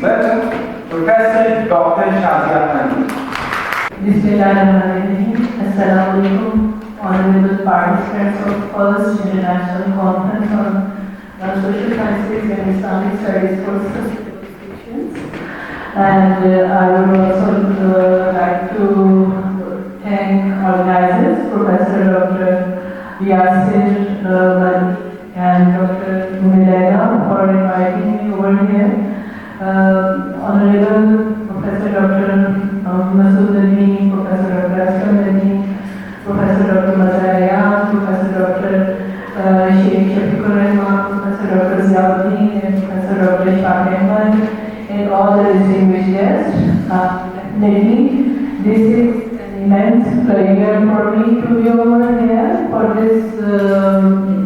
welcome Professor Dr. Shazia Khan. Bismillahirrahmanirrahim. Assalamu alaikum, honorable participants of First International Conference on Social Sciences and Islamic Studies for Sustainable Solutions. And I would also like to thank organizers, Professor Dr. Yasir Malik and Dr. Milena for inviting me over here. Honorable Professor Dr. Masood Ali, Professor Dr. Aslam Ali, Professor Dr. Mazariya, Professor Dr. Sheikh Shafiqur Rahman, Professor Dr. Ziauddin, and Professor Dr. Shah Ahmed, and all the distinguished guests. Definitely, this is an immense pleasure for me to be over here for this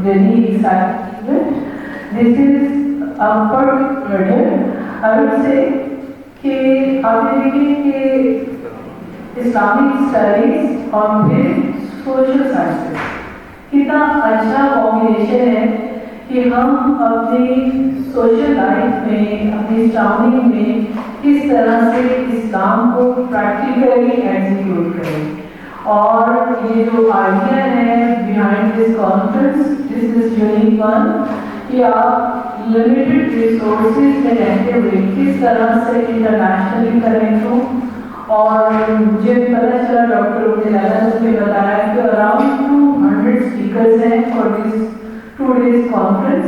very exciting event. This is a perfect project. I would say کہ آپ دیکھیں کہ Islamic studies اور پھر social sciences کتنا اچھا combination ہے کہ ہم اپنی سوشل لائف میں اپنی سراؤنڈنگ میں کس طرح سے اسلام کو پریکٹیکلی ایگزیکیوٹ کریں. اور یہ جو آئیڈیا ہے behind this conference, this is unique one, کہ آپ لمیٹڈ ریسورسز میں رہتے ہوئے کس طرح سے انٹرنیشنلی کنیکٹ ہوں. اور مجھے پتہ چلا ڈاکٹر عبداللہ نے مجھے بتایا کہ اراؤنڈ 200 اسپیکرز ہیں فار دس 2 days کانفرنس.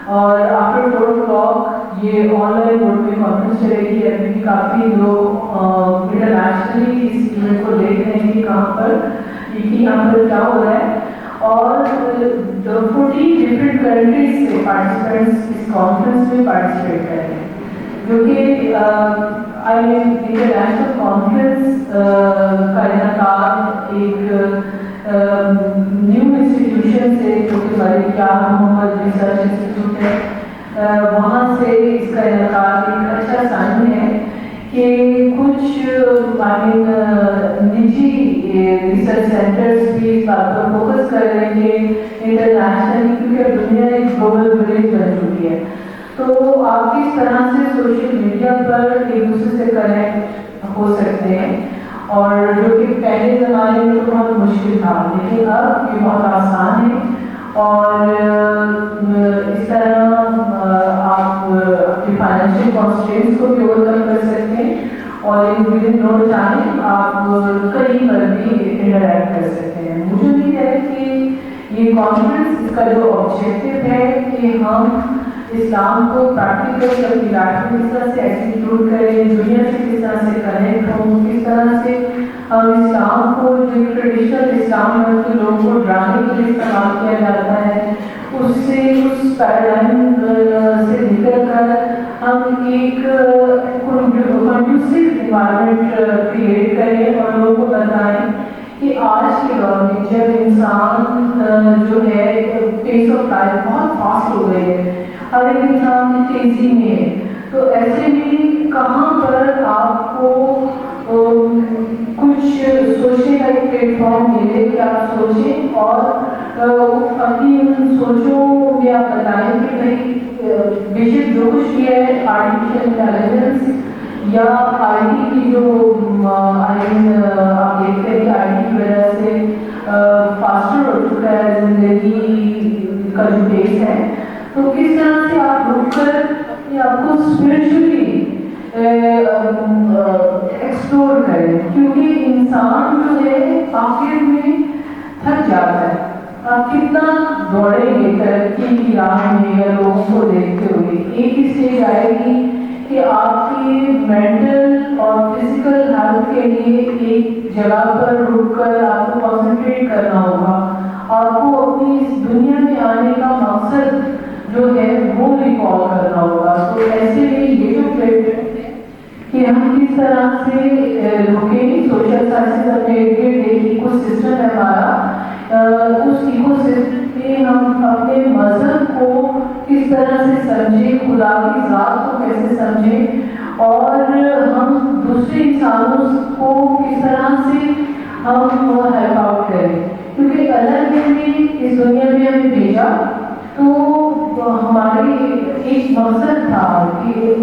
اور آفٹر 4 o'clock یہ آن لائن موڈ میں کانفرنس چلے گی. ابھی بھی کافی لوگ انٹرنیشنلی اس ایونٹ کو دیکھ رہے ہیں کہ کہاں پر یہاں پر کیا ہو رہا ہے. اور 40 ڈفرینٹ کنٹریز سے پارٹیسپینٹس اس کانفرنس میں پارٹیسپیٹ کر رہے ہیں، جو کہ انٹرنیشنل کانفرنس کا انعقاد ایک نیو انسٹیٹیوشن سے جو کہ ملکیہ محمد ریسرچ انسٹیٹیوٹ ہے، وہاں سے اس کا انعقاد ایک اچھا سائن ہے کہ کچھ نجی ریسرچ سینٹرز بھی اس بات پر فوکس کر رہے ہیں کہ انٹرنیشنلی، کیونکہ دنیا ایک گلوبل ولیج بن چکی ہے، تو آپ کس طرح سے سوشل میڈیا پر ایک دوسرے سے کنیکٹ ہو سکتے ہیں. اور جو کہ پہلے زمانے میں تو بہت مشکل تھا، لیکن اب یہ بہت آسان ہے. اور اس طرح آپ اپنی فائنینشیل کانسٹرینٹس کو بھی اوورکم کر سکتے ہیں اور ود ان نو ٹائم آپ کہیں پر بھی انٹریکٹ کر سکتے ہیں. مجھے امید ہے کہ یہ کانفرنس اس کا جو آبجیکٹو ہے کہ ہم اسلام کو پریکٹیکلی اپنی لائف میں کس طرح سے ایگزیکیوٹ کریں، دنیا سے کس طرح سے کنیکٹ ہوں، کس طرح سے ہم اسلام کو جو ٹریڈیشنل اسلام ہے کہ لوگوں کو ڈرانے کے لیے استعمال کیا جاتا ہے، اس سے اس پیراڈائم سے نکل کر ہم ایک کنڈیوسو انوائرمنٹ کریٹ کریں اور لوگوں کو بتائیں کہ آج کے دور میں جب انسان جو ہے پیس آف لائف بہت فاسٹ ہو گئی ہے، ہر ایک انسان تیزی میں ہے، تو ایسے میں کہاں پر آپ کو کچھ سوچنے کا ایک پلیٹ فارم ملے کہ آپ سوچیں اور اپنی ان سوچوں میں آپ بتائیں کہ بھائی بے شک جو کچھ بھی ہے آرٹیفیشیل انٹیلیجنس یا آئی ٹی کی جو آپ دیکھتے ہیں کہ آئی ٹی کی وجہ سے فاسٹر ہو چکا ہے زندگی کا جو بیس ہے، تو کس طرح سے آپ رک کر اپنے آپ کو اسپرچولی ایکسپلور کریں. کیونکہ انسان جو ہے آخر میں تھک جاتا ہے. آپ کتنا دوڑیں گے ترقی کی راہ میں یا لوگوں کو دیکھتے ہوئے، ایک اسٹیج آئے گی کہ آپ کی مینٹل اور فزیکل ہیلتھ کے لیے ایک جگہ پر رک کر آپ کو کنسنٹریٹ کرنا ہوگا. آپ کو اپنی اس دنیا میں آنے کا مقصد جو ہے وہ ریکال کرنا ہوگا. تو ایسے میں یہ جو پلیٹفارم ہے کہ ہم کس طرح سے رکیں، سوشل سائنسز اپنے ایک ایکو سسٹم ہے ہمارا، اس ایکو سسٹم میں ہم اپنے مذہب کو کس طرح سے سمجھیں، خدا کی ذات کو کیسے سمجھیں، اور ہم دوسرے انسانوں کو کس طرح سے ہم ہیلپ آؤٹ کریں. کیونکہ اللہ نے اس دنیا میں ہمیں بھیجا تو ہمارے ایک مقصد تھا کہ